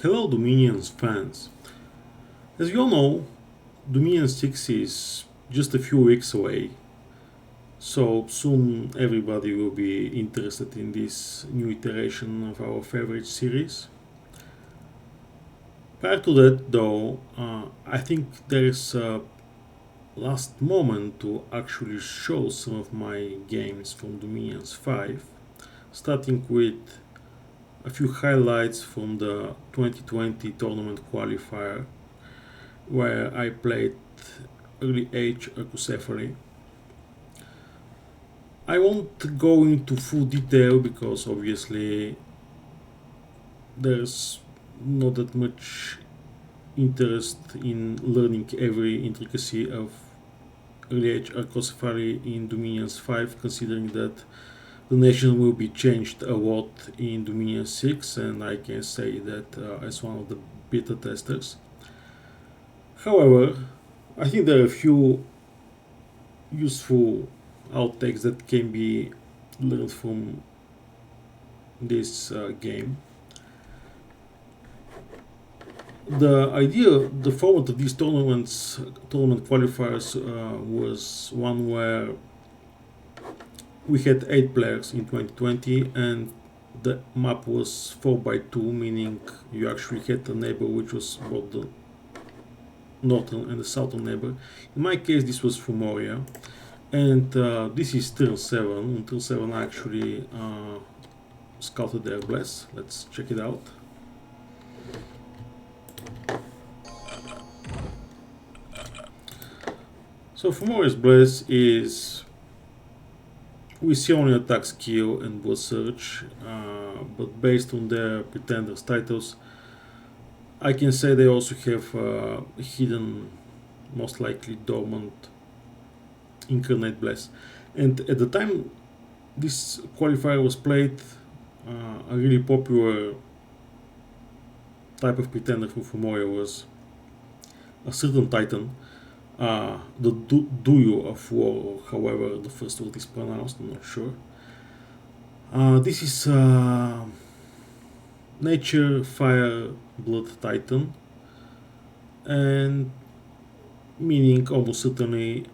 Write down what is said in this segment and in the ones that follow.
Hello Dominions fans. As you all know, Dominion 6 is just a few weeks away, so soon everybody will be interested in this new iteration of our favorite series. Prior to that, though, I think there is a last moment to actually show some of my games from Dominions 5, starting with a few highlights from the 2020 tournament qualifier where I played early age Arcocephaly. I won't go into full detail because obviously there's not that much interest in learning every intricacy of early age Arcocephaly in Dominions 5, considering that the nation will be changed a lot in Dominion 6, and I can say that as one of the beta testers. However, I think there are a few useful outtakes that can be learned from this game. The idea, the format of these tournament qualifiers, was one where we had 8 players in 2020, and the map was 4x2, meaning you actually had a neighbor which was both the northern and the southern neighbor. In my case, this was Fumoria, and this is turn 7. On turn 7, I actually scouted their bless. Let's check it out. So Fumoria's bless is, we see only attack skill and board search, but based on their pretenders titles, I can say they also have hidden, most likely dormant incarnate bless. And at the time this qualifier was played, a really popular type of pretender for Fumoria was a certain titan, the Duyo of War, or however the first word is pronounced, I'm not sure. This is Nature Fire Blood Titan, and meaning almost certainly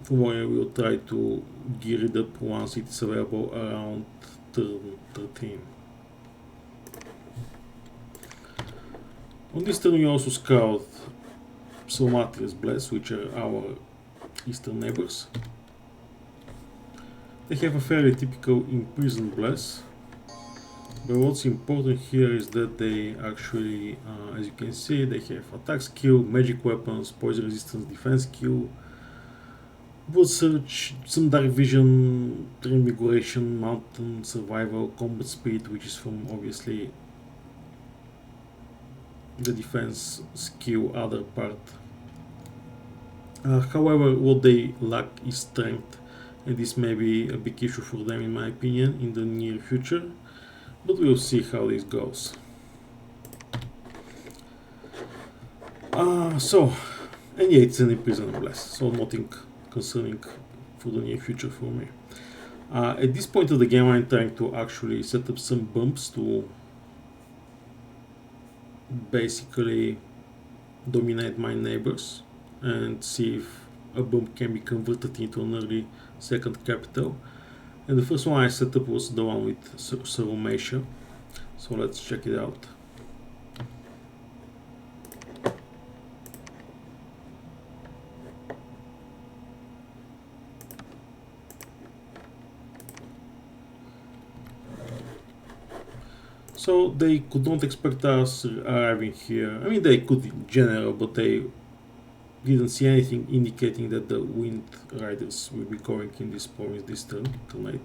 Fumoria will try to gear it up once it is available around turn 13. On this turn you also scout Somatria's Bless, which are our eastern neighbors. They have a fairly typical imprisoned Bless, but what's important here is that they actually, as you can see, they have attack skill, magic weapons, poison resistance, defense skill, board search, some dark vision, reinvigoration, mountain survival, combat speed, which is from obviously the defense skill other part. However, what they lack is strength, and this may be a big issue for them in my opinion in the near future, but we'll see how this goes. And yeah, it's an imprisoned blast, so nothing concerning for the near future for me. At this point of the game, I'm trying to actually set up some bumps to basically dominate my neighbors and see if a bump can be converted into an early second capital. And the first one I set up was the one with Seromation, so let's check it out. So they could not expect us arriving here. I mean, they could in general, but they didn't see anything indicating that the Wind Riders will be going in this province this turn, tonight.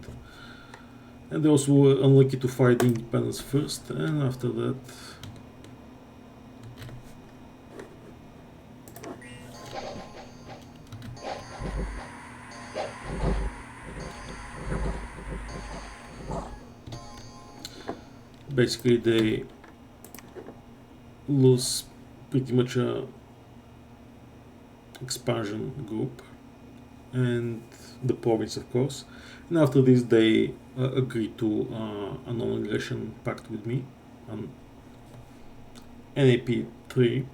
And they also were unlucky to fight the Independence first, and after that basically they lose pretty much a expansion group and the province, of course. And after this they agree to a non-aggression pact with me, NAP3.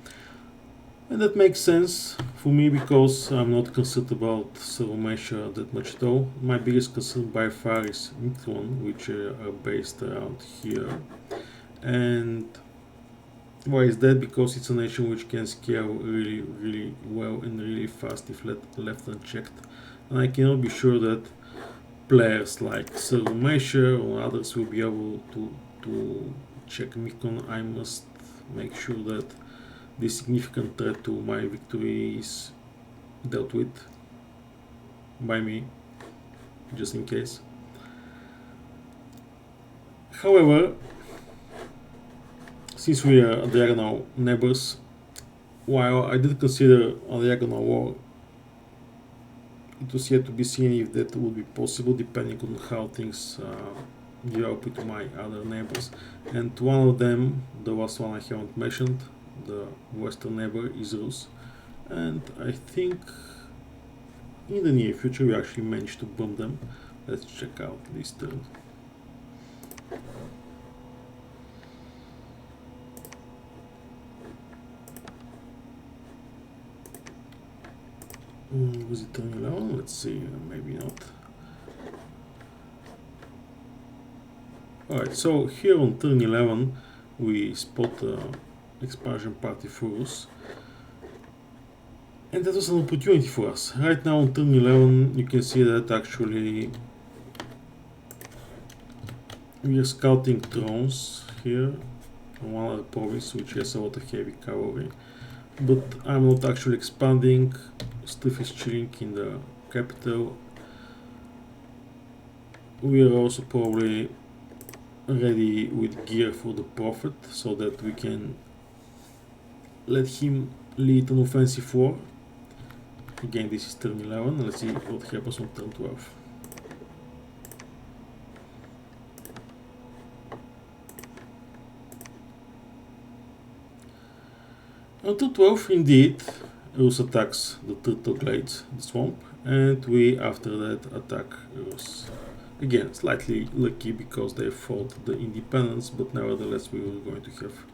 And that makes sense for me because I'm not concerned about servo mesh that much at all. My biggest concern by far is Mictron, which are based around here. And why is that? Because it's a nation which can scale really well and really fast if left unchecked. And I cannot be sure that players like servo mesh or others will be able to check Mictron. I must make sure that the significant threat to my victory is dealt with by me, just in case. However, since we are diagonal neighbors, while I did consider a diagonal war, it was yet to be seen if that would be possible, depending on how things develop with my other neighbors. And one of them, the last one I haven't mentioned, the western neighbor, is Rus, and I think in the near future we actually managed to bomb them. Let's check out this turn. Was it turn 11? Let's see, maybe not. Alright, so here on turn 11 we spot expansion party for Rus, and that was an opportunity for us. Right now on turn 11 you can see that actually we are scouting drones here on one other province which has a lot of heavy cavalry, but I'm not actually expanding. Stuff is chilling in the capital. We are also probably ready with gear for the Prophet so that we can let him lead an offensive war. Again, this is turn 11. Let's see what happens on turn 12. On turn 12, indeed, Rus attacks the Turtle Glades, the swamp, and we after that attack Rus. Again, slightly lucky because they fought the independence, but nevertheless we were going to have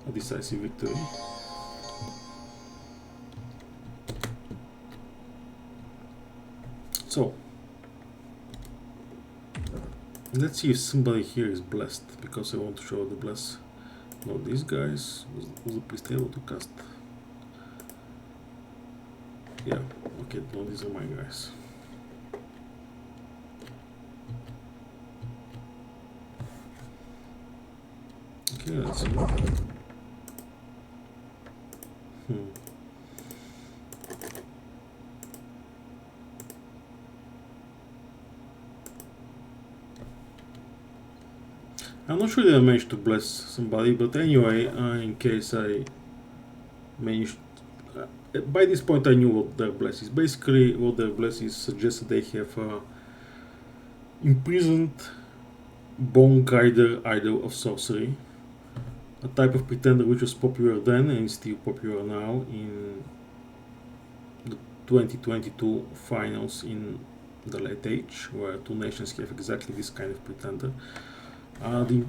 a decisive victory. So, let's see if somebody here is blessed, because I want to show the bless. No, these guys, was the priest able to cast? Yeah, okay, no, these are my guys. Okay, let's see. I'm not sure that I managed to bless somebody, but anyway, in case I managed... by this point I knew what their bless is. Basically, what their bless is suggests that they have imprisoned Bone Guider Idol of Sorcery, a type of pretender which was popular then and is still popular now in the 2022 finals in the late age, where two nations have exactly this kind of pretender. The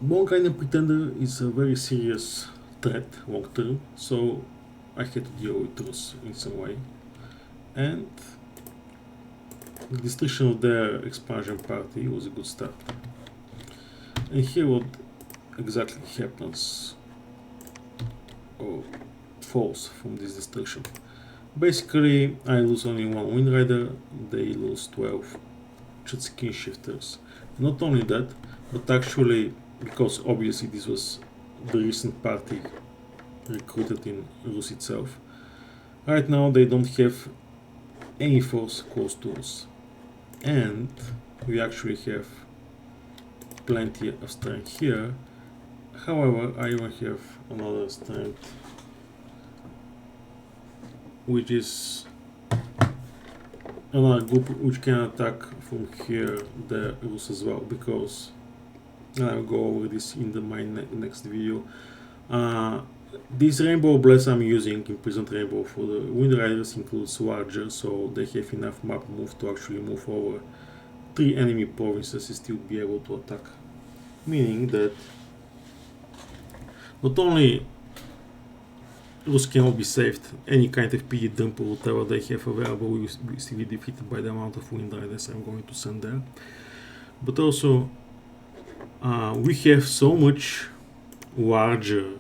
Bone Guider Pretender is a very serious threat long term, so I had to deal with Rus in some way. And the destruction of their expansion party was a good start. And here what exactly happens or falls from this destruction. Basically, I lose only one Wind Rider, they lose 12 Skin Shifters. Not only that, but actually, because obviously this was the recent party recruited in Rus itself, right now they don't have any force close to us, and we actually have plenty of strength here. However, I even have another strength, which is another group which can attack from here the Rus as well, because I'll go over this in my next video. This Rainbow Bless I'm using, Imprisoned Rainbow, for the Wind Riders includes larger, so they have enough map move to actually move over 3 enemy provinces and still be able to attack. Meaning that not only Rus cannot be saved, any kind of PD dump or whatever they have available will be defeated by the amount of wind riders I'm going to send there. But also, we have so much larger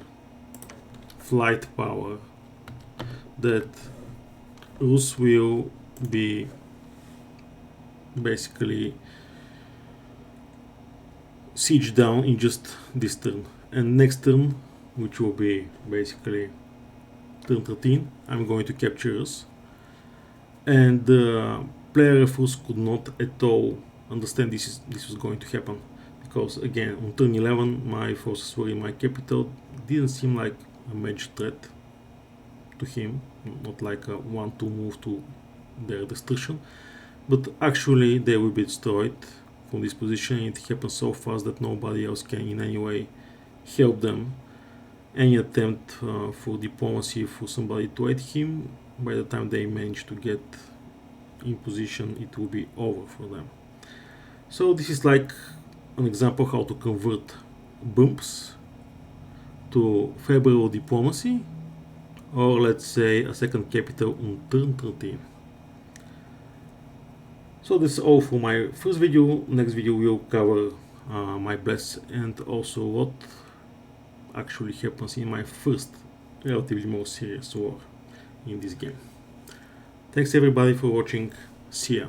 flight power that Rus will be basically siege down in just this turn. And next turn, which will be basically turn 13, I'm going to capture Rus. And the player of Rus could not at all understand this was going to happen, because again on turn 11 my forces were in my capital. Didn't seem like a major threat to him, not like a 1-2 move to their destruction, but actually they will be destroyed from this position. It happens so fast that nobody else can in any way help them. Any attempt for diplomacy for somebody to aid him, by the time they manage to get in position, it will be over for them. So this is like an example how to convert bumps to favorable diplomacy, or let's say a second capital on turn 13. So that's all for my first video. Next video will cover my bless and also what actually happens in my first relatively more serious war in this game. Thanks everybody for watching. See ya.